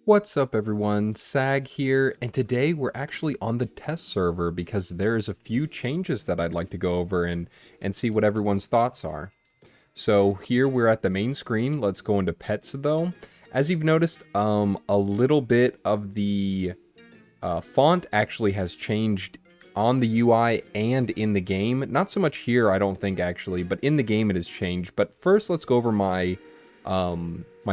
What's up everyone, Sag here, and today we're actually on the test server because there's a few changes that I'd like to go over and see what everyone's thoughts are. So here we're at the main screen. Let's go into pets though. As you've noticed, a little bit of the font actually has changed on the UI and in the game. Not so much here, I don't think actually, but in the game it has changed. But first, let's go over my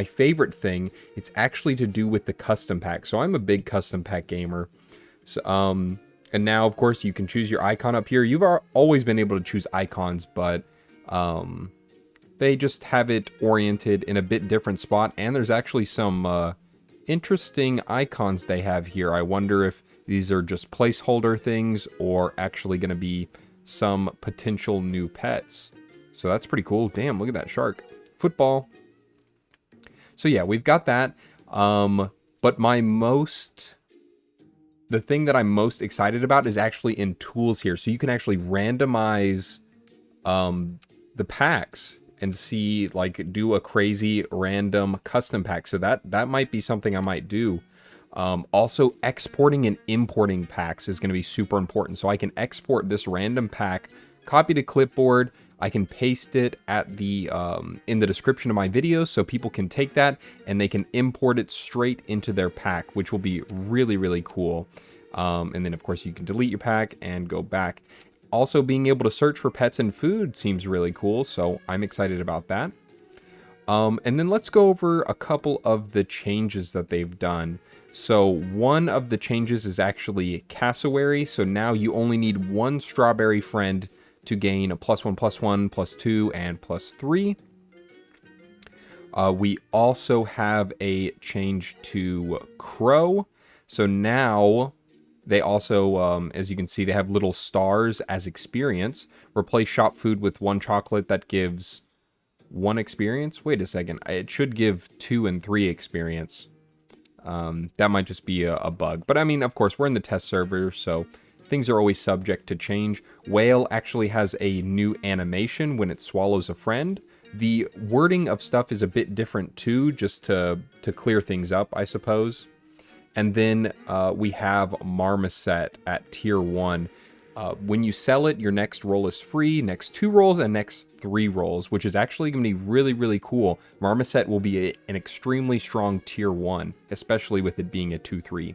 favorite thing. It's actually to do with the custom pack. So I'm a big custom pack gamer. So, and now, of course, you can choose your icon up here. You've always been able to choose icons, but they just have it oriented in a bit different spot. And there's actually some interesting icons they have here. I wonder if these are just placeholder things or actually going to be some potential new pets. So that's pretty cool. Damn, look at that shark. Football. So yeah, we've got that. But the thing that I'm most excited about is actually in tools here. So you can actually randomize the packs and see, like, do a crazy random custom pack. So that might be something I might do. Also, exporting and importing packs is going to be super important. So I can export this random pack, copy to clipboard. I can paste it at the in the description of my video, so people can take that and they can import it straight into their pack, which will be really, really cool. And then, of course, you can delete your pack and go back. Also, being able to search for pets and food seems really cool, so I'm excited about that. And then let's go over a couple of the changes that they've done. So one of the changes is actually cassowary. So now you only need one strawberry friend to gain a +1, +1, +2, and +3. We also have a change to crow. So now they also, as you can see, they have little stars as experience. Replace shop food with one chocolate that gives one experience. Wait a second. It should give 2 and 3 experience. That might just be a bug. But I mean, of course, we're in the test server, so things are always subject to change. Whale actually has a new animation when it swallows a friend. The wording of stuff is a bit different too, just to clear things up, I suppose. And then we have Marmoset at tier 1. When you sell it, your next roll is free, next 2 rolls, and next 3 rolls, which is actually going to be really, really cool. Marmoset will be an extremely strong tier 1, especially with it being a 2-3.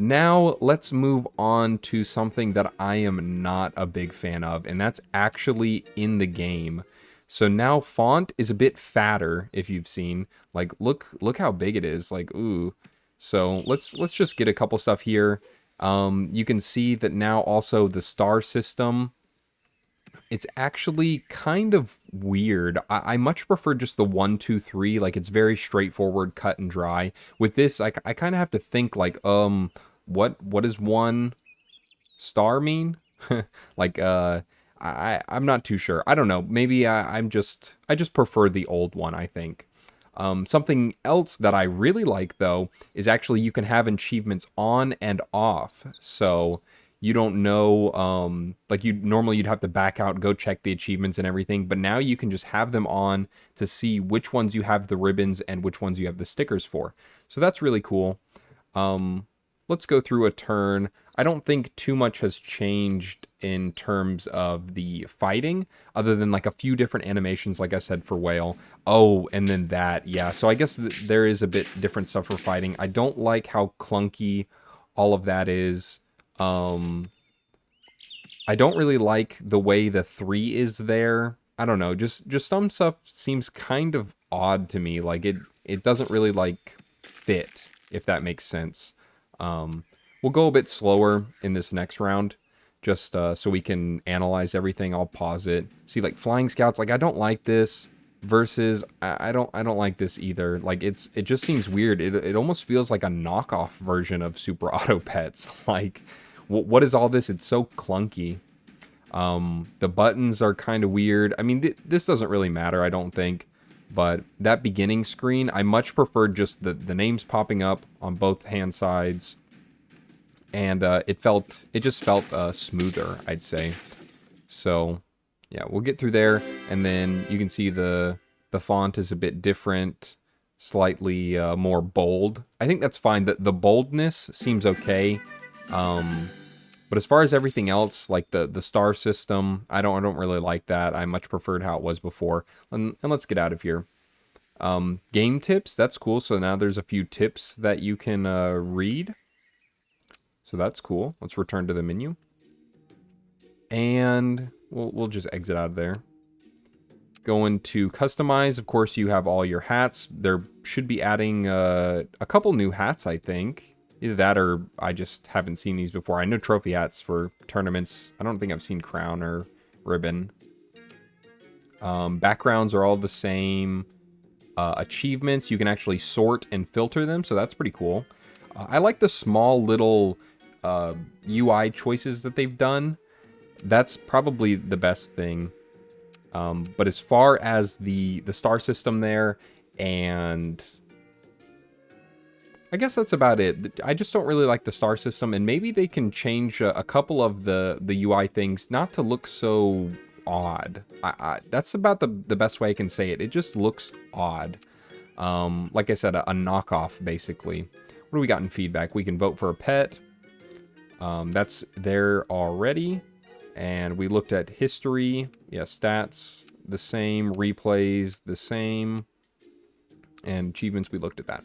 Now, let's move on to something that I am not a big fan of, and that's actually in the game. So now font is a bit fatter, if you've seen. Like, look how big it is. Like, ooh. So let's just get a couple stuff here. You can see that now also the star system, it's actually kind of weird. I much prefer just the 1, 2, 3. Like, it's very straightforward, cut and dry. With this, I kind of have to think like, what does 1 star mean? Like, I'm not too sure. I don't know. Maybe I just prefer the old one, I think. Something else that I really like, though, is actually you can have achievements on and off. So you don't know, like you'd have to back out, go check the achievements and everything. But now you can just have them on to see which ones you have the ribbons and which ones you have the stickers for. So that's really cool. Let's go through a turn. I don't think too much has changed in terms of the fighting, other than like a few different animations, like I said, for Whale. Oh, and then that, yeah. So I guess there is a bit different stuff for fighting. I don't like how clunky all of that is. I don't really like the way the 3 is there. I don't know, just some stuff seems kind of odd to me. Like it doesn't really like fit, if that makes sense. We'll go a bit slower in this next round, just so we can analyze everything. I'll pause it. See, like flying scouts, like I don't like this. Versus, I don't like this either. Like it just seems weird. It almost feels like a knockoff version of Super Auto Pets. Like, what is all this? It's so clunky. The buttons are kind of weird. I mean, this doesn't really matter, I don't think. But that beginning screen, I much prefer just the names popping up on both hand sides. And it just felt smoother, I'd say. So yeah, we'll get through there, and then you can see the font is a bit different. slightly more bold. I think that's fine. The boldness seems okay. But as far as everything else, like the star system, I don't really like that. I much preferred how it was before. And let's get out of here. Game tips, that's cool. So now there's a few tips that you can read. So that's cool. Let's return to the menu. And we'll just exit out of there. Going to customize, of course, you have all your hats. There should be adding a couple new hats, I think. Either that or I just haven't seen these before. I know trophy hats for tournaments. I don't think I've seen crown or ribbon. Backgrounds are all the same. Achievements, you can actually sort and filter them, so that's pretty cool. I like the small little UI choices that they've done. That's probably the best thing. But as far as the star system there, and I guess that's about it. I just don't really like the star system, and maybe they can change a couple of the UI things not to look so odd. That's about the best way I can say it. It just looks odd. Like I said, a knockoff, basically. What do we got in feedback? We can vote for a pet. That's there already. And we looked at history. Yeah, stats, the same. Replays, the same. And achievements, we looked at that.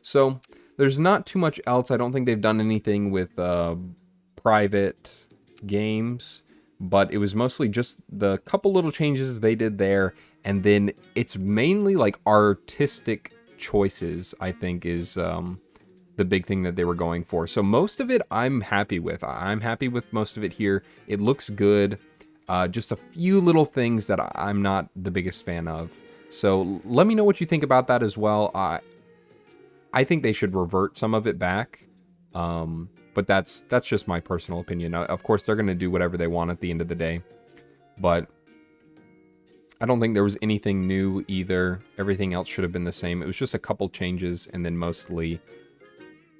So there's not too much else. I don't think they've done anything with private games. But it was mostly just the couple little changes they did there. And then it's mainly like artistic choices, I think, is the big thing that they were going for. So most of it I'm happy with. I'm happy with most of it here. It looks good. Just a few little things that I'm not the biggest fan of. So let me know what you think about that as well. I think they should revert some of it back. But that's just my personal opinion. Of course, they're going to do whatever they want at the end of the day. But I don't think there was anything new either. Everything else should have been the same. It was just a couple changes and then mostly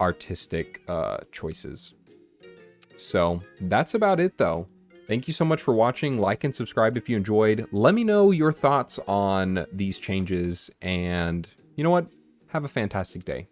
artistic choices. So that's about it, though. Thank you so much for watching. Like and subscribe if you enjoyed. Let me know your thoughts on these changes. And you know what? Have a fantastic day.